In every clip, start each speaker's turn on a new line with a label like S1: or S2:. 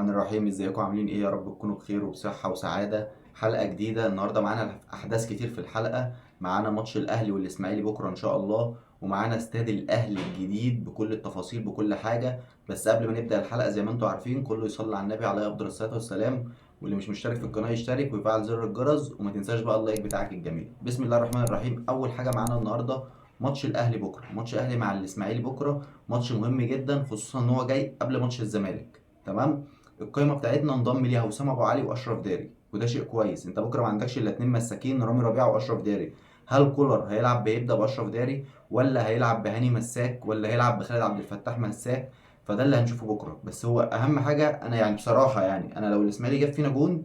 S1: الرحمن الرحيم. ازيكم عاملين ايه؟ يا رب تكونوا بخير وبصحة وسعادة. حلقة جديدة النهاردة، معانا احداث كتير في الحلقة. معانا ماتش الاهلي والاسماعيلي بكرة ان شاء الله، ومعانا استاد الاهلي الجديد بكل التفاصيل بكل حاجة. بس قبل ما نبدأ الحلقة زي ما انتم عارفين، كله يصلي على النبي عليه افضل الصلاة والسلام. واللي مش مشترك في القناة يشترك ويفعل زر الجرس، وما تنساش بقى اللايك بتاعك الجميل. بسم الله الرحمن الرحيم. اول حاجة معانا النهاردة ماتش الاهلي بكرة، ماتش الاهلي مع الاسماعيلي بكرة. ماتش مهم جدا، خصوصا ان هو جاي قبل ماتش الزمالك. تمام. القايمه بتاعتنا انضم ليها وسام ابو علي واشرف داري، وده شيء كويس. انت بكره ما عندكش الا اتنين مساكين، رامي ربيعه واشرف داري. هل كولر هيبدا باشرف داري، ولا هيلعب بهاني مساك، ولا هيلعب بخالد عبد الفتاح مساك؟ فده اللي هنشوفه بكره. بس هو اهم حاجه، انا يعني بصراحه، يعني انا لو الاسماعيلي جاب فينا جون،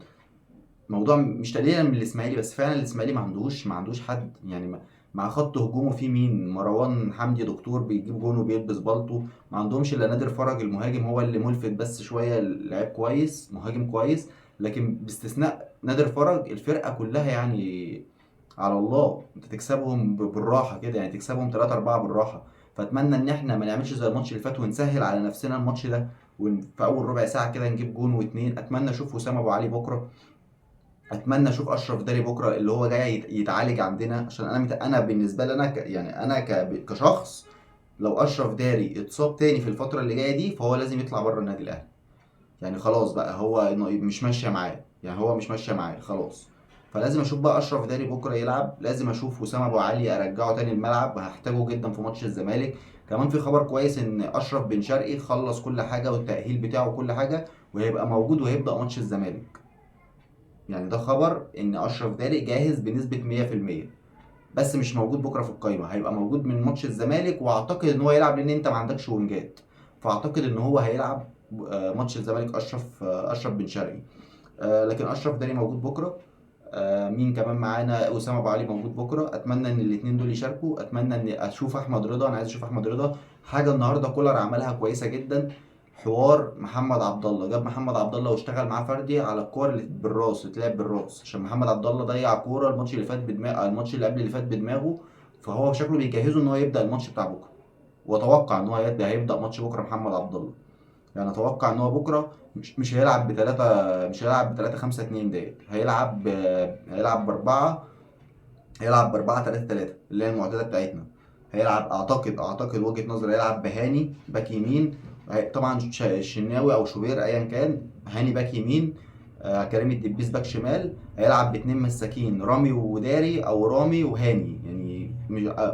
S1: موضوع مش تقليلا من الاسماعيلي، بس فعلا الاسماعيلي ما عندوش حد يعني. مع خط هجومه في مين؟ مروان حمدي دكتور بيجيب جون وبيلبس بالطو. ما عندهمش الا نادر فرج المهاجم، هو اللي ملفت بس شويه، لعيب كويس، مهاجم كويس. لكن باستثناء نادر فرج الفرقه كلها يعني على الله. انت تكسبهم بالراحه كده، يعني تكسبهم 3 4 بالراحه. فاتمنى ان احنا ما نعملش زي الماتش اللي فات ونسهل على نفسنا الماتش ده، وفي اول ربع ساعه كده نجيب جون واتنين. اتمنى اشوف وسام ابو علي بكره. اتمنى اشوف اشرف داري بكره اللي هو جاي يتعالج عندنا، عشان انا بالنسبه لي انا يعني انا كشخص، لو اشرف داري اتصاب تاني في الفتره اللي جايه دي فهو لازم يطلع بره النادي الاهلي. يعني خلاص بقى، هو إنه مش ماشيه معاه، يعني هو مش ماشيه معاه خلاص. فلازم اشوف بقى اشرف داري بكره يلعب، لازم اشوف وسام ابو علي ارجعه تاني الملعب، هحتاجه جدا في ماتش الزمالك. كمان في خبر كويس ان اشرف بن شرقي خلص كل حاجه والتاهيل بتاعه وكل حاجه، وهيبقى موجود وهيبدا ماتش الزمالك. يعني ده خبر ان اشرف داري جاهز بنسبه 100%. بس مش موجود بكره في القايمه، هيبقى موجود من ماتش الزمالك، واعتقد ان هو يلعب لان انت ما عندكش وينجات. فاعتقد ان هو هيلعب ماتش الزمالك اشرف بن شرقي. لكن اشرف داري موجود بكره. مين كمان معانا؟ اسامه ابو علي موجود بكره. اتمنى ان الاثنين دول يشاركوا. اتمنى ان اشوف احمد رضا، انا عايز اشوف احمد رضا. حاجه النهارده كولر عملها كويسه جدا، حوار محمد عبد الله. جاب محمد عبد الله واشتغل معاه فردي على الكور اللي بالراس، اتلعب بالراس، عشان محمد عبد الله ضيع كوره الماتش اللي فات بدماغ، الماتش اللي قبل اللي فات بدماغه. فهو شكله بيجهزه ان هو يبدا الماتش بتاع بكره. واتوقع ان هو هيبدا ماتش بكره محمد عبد الله. يعني اتوقع ان هو بكره مش هيلعب بثلاثة، مش هيلعب بثلاثة خمسة اتنين ديت، هيلعب باربعة، هيلعب باربعة تلاتة تلاتة اللي هي المعتادة بتاعتنا. هيلعب اعتقد وجهة نظري هيلعب بهاني باك يمين. طبعا الشناوي او شوبير ايا كان، هاني باك يمين. كريم الدبيس باك شمال. هيلعب باتنين مساكين، رامي وداري او رامي وهاني، يعني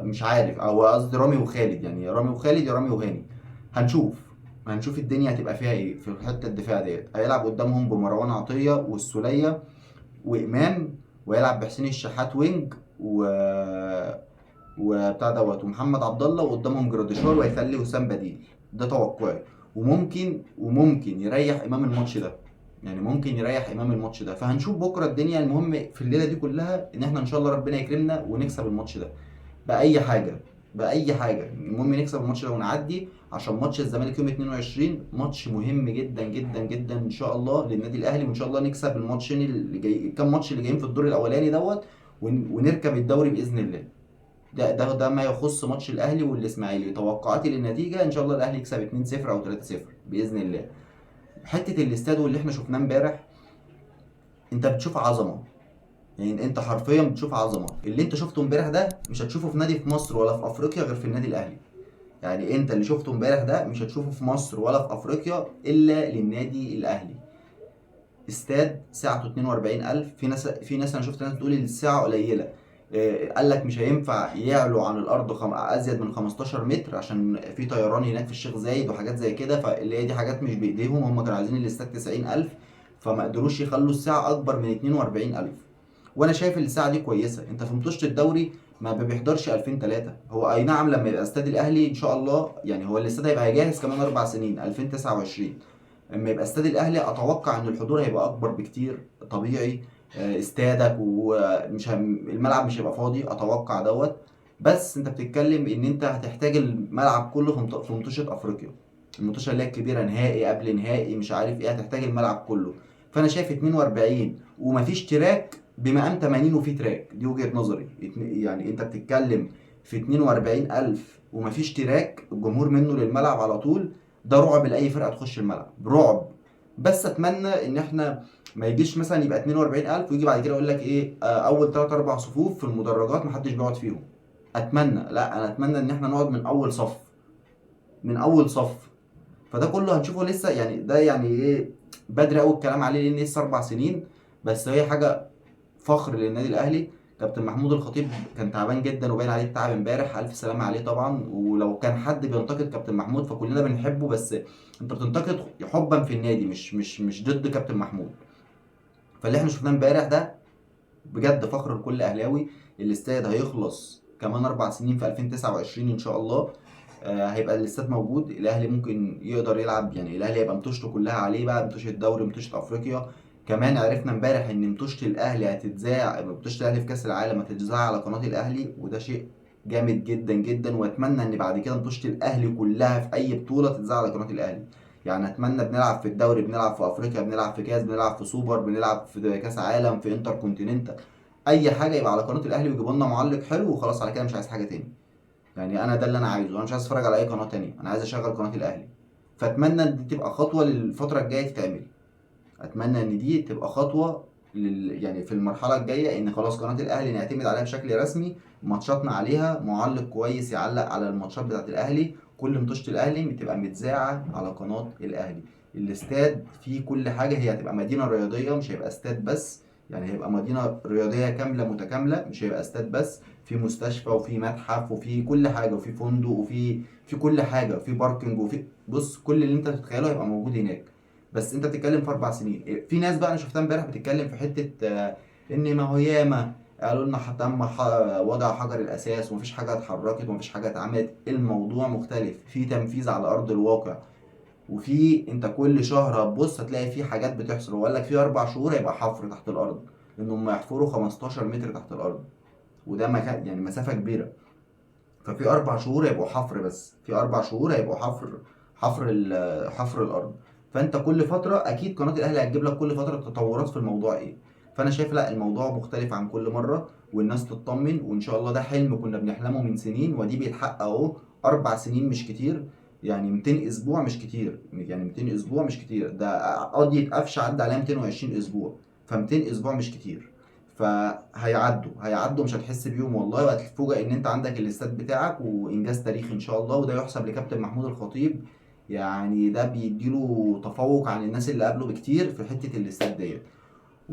S1: مش عارف، او قصدي رامي وخالد، يعني يا رامي وخالد يا رامي وهاني. هنشوف الدنيا هتبقى فيها ايه في حته الدفاع ديت. هيلعب قدامهم بمروان عطيه والسوليه وامام، ويلعب بحسين الشحات وينج وبتاع دوت ومحمد عبد الله، وقدامهم جراديشار، وهيخلي وسام بديل. ده توقعي. وممكن يريح امام الماتش ده، يعني ممكن يريح امام الماتش ده. فهنشوف بكره الدنيا. المهم في الليله دي كلها ان احنا ان شاء الله ربنا يكرمنا ونكسب الماتش ده باي حاجه. باي حاجه، المهم نكسب الماتش ده ونعدي، عشان ماتش الزمالك يوم 22 ماتش مهم جدا جدا جدا ان شاء الله للنادي الاهلي. وان شاء الله نكسب الماتشين اللي جاي، كام ماتش اللي جايين في الدور الاولاني دوت، ونركب الدوري باذن الله. ده ما يخص ماتش الاهلي والاسماعيلي. توقعاتي للنتيجه ان شاء الله الاهلي يكسب 2-0 او 3-0 باذن الله. حته الاستاد واللي احنا شفناه امبارح، انت بتشوف عظمه. يعني انت حرفيا بتشوف عظمه. اللي انت شفته امبارح ده مش هتشوفه في نادي في مصر ولا في افريقيا غير في النادي الاهلي. يعني انت اللي شفته امبارح ده مش هتشوفه في مصر ولا في افريقيا الا للنادي الاهلي. استاد سعته 42,000. في ناس انا شفت ناس بتقول الساعه قليله. قال لك مش هينفع يعلوا عن الارض ازيد من 15 متر، عشان في طيران هناك في الشيخ زايد وحاجات زي كده. فاللي هي دي حاجات مش بايديهم، هم كانوا عايزين الاستاد 90,000، فما قدروش يخلوا الساعه اكبر من 42,000. وانا شايف الساعه دي كويسه. انت في مطوشه الدوري ما بيحضرش 2000 3. هو اي نعم لما يبقى استاد الاهلي ان شاء الله، يعني هو الاستاد هيبقى جاهز كمان 4 سنين 2029. لما يبقى استاد الاهلي اتوقع ان الحضور هيبقى اكبر بكتير طبيعي. استادك ومش الملعب مش هيبقى فاضي اتوقع دوت. بس انت بتتكلم ان انت هتحتاج الملعب كله في مطوشه افريقيا، المطوشه اللي هي الكبيره، نهائي قبل نهائي مش عارف ايه، هتحتاج الملعب كله. فانا شايف 42 ومفيش تراك بمقام 80 وفي تراك، دي وجهه نظري. يعني انت بتتكلم في 42,000 ومفيش تراك، الجمهور منه للملعب على طول. ده رعب لاي فرقه تخش الملعب، رعب. بس اتمنى ان احنا ما يجيش مثلا يبقى 42,000 ويجي بعد كده يقول لك ايه اول 3 4 صفوف في المدرجات محدش بيقعد فيهم. اتمنى، لا انا اتمنى ان احنا نقعد من اول صف، من اول صف. فده كله هنشوفه لسه، يعني ده يعني ايه، بدري قوي الكلام عليه لان لسه 4 سنين. بس هي حاجه فخر للنادي الاهلي. كابتن محمود الخطيب كان تعبان جدا وباين عليه التعب امبارح، الف سلامه عليه طبعا. ولو كان حد بينتقد كابتن محمود فكلنا بنحبه، بس انت بتنتقد حبا في النادي، مش ضد كابتن محمود. فاللي احنا شفناه امبارح ده بجد فخر لكل اهلاوي. الاستاد هيخلص كمان 4 سنين في 2029 ان شاء الله. هيبقى الاستاد موجود، الاهلي ممكن يقدر يلعب، يعني الاهلي هيبقى متوشته كلها عليه بقى، متوشه الدوري، متوشه افريقيا. كمان عرفنا امبارح ان متوشه الاهلي هتتذاع، متوشه الاهلي في كاس العالم هتتذاع على قناه الاهلي، وده شيء جامد جدا جدا. واتمنى ان بعد كده متوشه الاهلي كلها في اي بطوله تتذاع على قناه الاهلي. يعني اتمنى بنلعب في الدوري، بنلعب في افريقيا، بنلعب في كاس، بنلعب في سوبر، بنلعب في كاس عالم، في انتر كونتيننتال، اي حاجه يبقى على قناه الاهلي ويجيبوا لنا معلق حلو وخلاص. على كده مش عايز حاجه تاني. يعني انا ده اللي انا عايزه، انا مش عايز اتفرج على اي قناه تانية، انا عايز اشغل قناه الاهلي. فاتمنى ان دي تبقى خطوه للفتره الجايه تتعمل. اتمنى ان دي تبقى خطوه يعني في المرحله الجايه ان خلاص قناه الاهلي نعتمد عليها بشكل رسمي، ماتشاتنا عليها، معلق كويس يعلق على الماتشات بتاعت الاهلي، كل ماتشات الاهلي بتبقى متذاعه على قناه الاهلي. الاستاد فيه كل حاجه، هي هتبقى مدينه رياضيه مش هيبقى استاد بس. يعني هيبقى مدينه رياضيه كامله متكامله، مش هيبقى استاد بس. في مستشفى وفي متحف وفي كل حاجه وفي فندق وفي كل حاجه وفي باركنج وفي بص كل اللي انت تتخيله هيبقى موجود هناك. بس انت بتتكلم في 4 سنين. في ناس بقى انا شفتها امبارح بتتكلم في حته ان ما هو ياما قالوا لنا تم وضع حجر الاساس ومفيش حاجه اتحركت ومفيش حاجه اتعملت. الموضوع مختلف، في تنفيذ على ارض الواقع. وفي انت كل شهر هتبص هتلاقي في حاجات بتحصل. وقال لك في 4 شهور هيبقى حفر تحت الارض، انهم يحفروا 15 متر تحت الارض، وده مكان يعني مسافه كبيره. ففي 4 شهور هيبقوا حفر، بس في 4 شهور هيبقوا حفر الارض. فانت كل فتره اكيد قناه الاهلي هتجيب لك كل فتره تطورات في الموضوع ايه. فانا شايف لا الموضوع مختلف عن كل مره، والناس تطمن. وان شاء الله ده حلم كنا بنحلمه من سنين ودي بيتحقق اهو. 4 سنين مش كتير، يعني 200 اسبوع مش كتير، يعني 200 اسبوع مش كتير. ده قضية قفشه عدى عليها 220 اسبوع، ف 200 اسبوع مش كتير. فهيعدوا مش هتحس بيهم والله، وهتتفوجئ ان انت عندك الاستاد بتاعك وانجاز تاريخي ان شاء الله. وده يحسب لكابتن محمود الخطيب، يعني ده بيديله تفوق عن الناس اللي قبله بكتير في حته الاستاد ديت.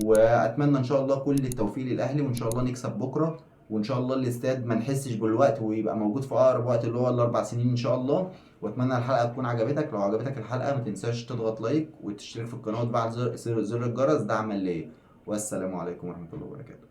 S1: واتمنى ان شاء الله كل التوفيق للاهلي، وان شاء الله نكسب بكره. وان شاء الله الاستاد ما نحسش بالوقت ويبقى موجود في اقرب وقت اللي هو ال4 سنين ان شاء الله. واتمنى الحلقه تكون عجبتك. لو عجبتك الحلقه ما تنساش تضغط لايك وتشترك في القناه وتفعل زر الجرس دعما ليا. والسلام عليكم ورحمه الله وبركاته.